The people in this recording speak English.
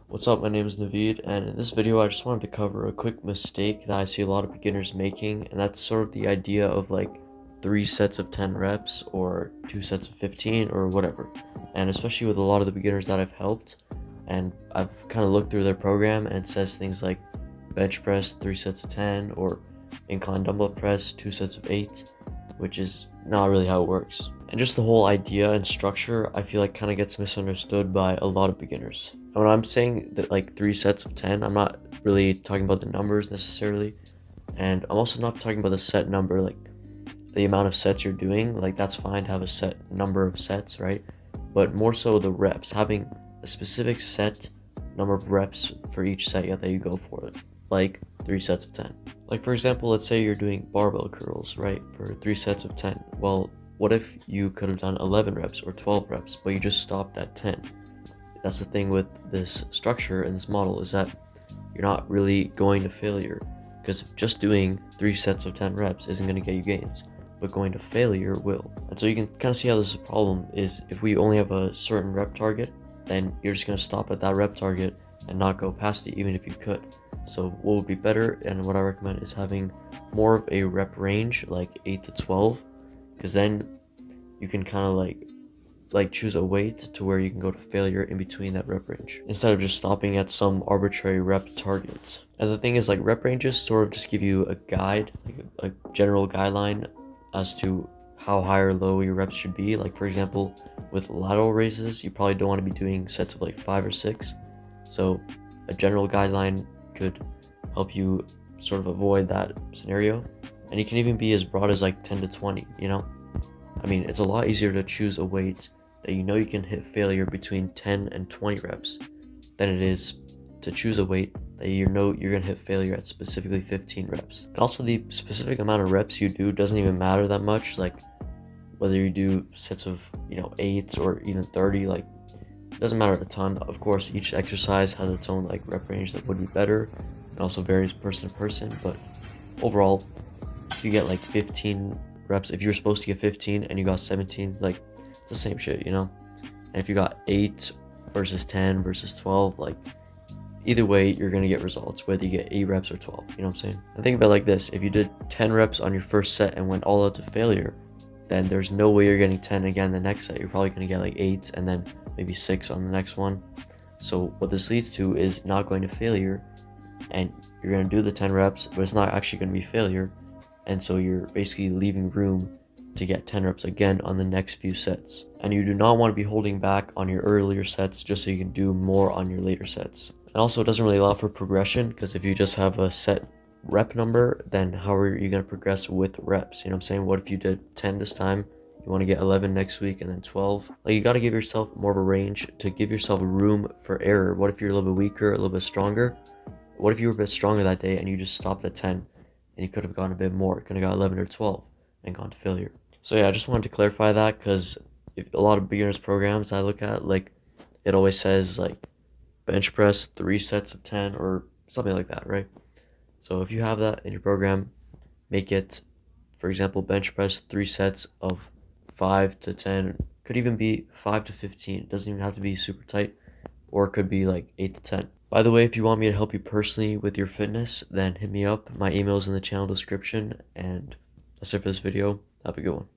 What's up, my name is Naveed, and in this video I just wanted to cover a quick mistake that I see a lot of beginners making, and that's sort of the idea of like 3 sets of 10 reps or 2 sets of 15 or whatever. And especially with a lot of the beginners that I've helped, and I've kind of looked through their program and it says things like bench press 3 sets of 10 or incline dumbbell press 2 sets of 8, which is not really how it works. And just the whole idea and structure I feel like kind of gets misunderstood by a lot of beginners. And when I'm saying that like 3 sets of 10, I'm not really talking about the numbers necessarily, and I'm also not talking about the set number, like the amount of sets you're doing. Like that's fine to have a set number of sets, right? But more so the reps, having a specific set number of reps for each set that you go for it, like 3 sets of 10. Like for example, let's say you're doing barbell curls, right, for 3 sets of 10. Well, what if you could have done 11 reps or 12 reps, but you just stopped at 10? That's the thing with this structure and this model, is that you're not really going to failure, because just doing 3 sets of 10 reps isn't going to get you gains, but going to failure will. And so you can kind of see how this is a problem is if we only have a certain rep target, then you're just going to stop at that rep target and not go past it even if you could. So what would be better, and what I recommend, is having more of a rep range, like 8 to 12, because then you can kind of like choose a weight to where you can go to failure in between that rep range, instead of just stopping at some arbitrary rep targets. And the thing is, like, rep ranges sort of just give you a guide, like a general guideline as to how high or low your reps should be. Like for example, with lateral raises, you probably don't want to be doing sets of like 5 or 6. So a general guideline could help you sort of avoid that scenario. And you can even be as broad as like 10 to 20, you know? I mean, it's a lot easier to choose a weight that you know you can hit failure between 10 and 20 reps than it is to choose a weight that you know you're going to hit failure at specifically 15 reps. And also, the specific amount of reps you do doesn't even matter that much. Like whether you do sets of 8s or even 30, like it doesn't matter a ton. Of course, each exercise has its own like rep range that would be better, and also varies person to person. But overall, if you get like 15 reps, if you're supposed to get 15 and you got 17, like it's the same shit, you know? And if you got 8 versus 10 versus 12, like either way, you're gonna get results, whether you get 8 reps or 12, you know what I'm saying? And think about it like this: if you did 10 reps on your first set and went all out to failure, then there's no way you're getting 10 again the next set. You're probably gonna get like 8 and then maybe 6 on the next one. So what this leads to is not going to failure, and you're gonna do the 10 reps, but it's not actually gonna be failure. And so you're basically leaving room to get 10 reps again on the next few sets. And you do not want to be holding back on your earlier sets just so you can do more on your later sets. And also, it doesn't really allow for progression, because if you just have a set rep number, then how are you going to progress with reps? You know what I'm saying? What if you did 10 this time, you want to get 11 next week, and then 12? Like, you got to give yourself more of a range to give yourself room for error. What if you're a little bit weaker, a little bit stronger? What if you were a bit stronger that day and you just stopped at 10? And you could have gone a bit more, could have got 11 or 12 and gone to failure. So yeah, I just wanted to clarify that, because if a lot of beginners programs I look at, like it always says like bench press 3 sets of 10 or something like that, right? So if you have that in your program, make it, for example, bench press 3 sets of 5 to 10, could even be 5 to 15. It doesn't even have to be super tight, or it could be like 8 to 10. By the way, if you want me to help you personally with your fitness, then hit me up. My email is in the channel description, and that's it for this video. Have a good one.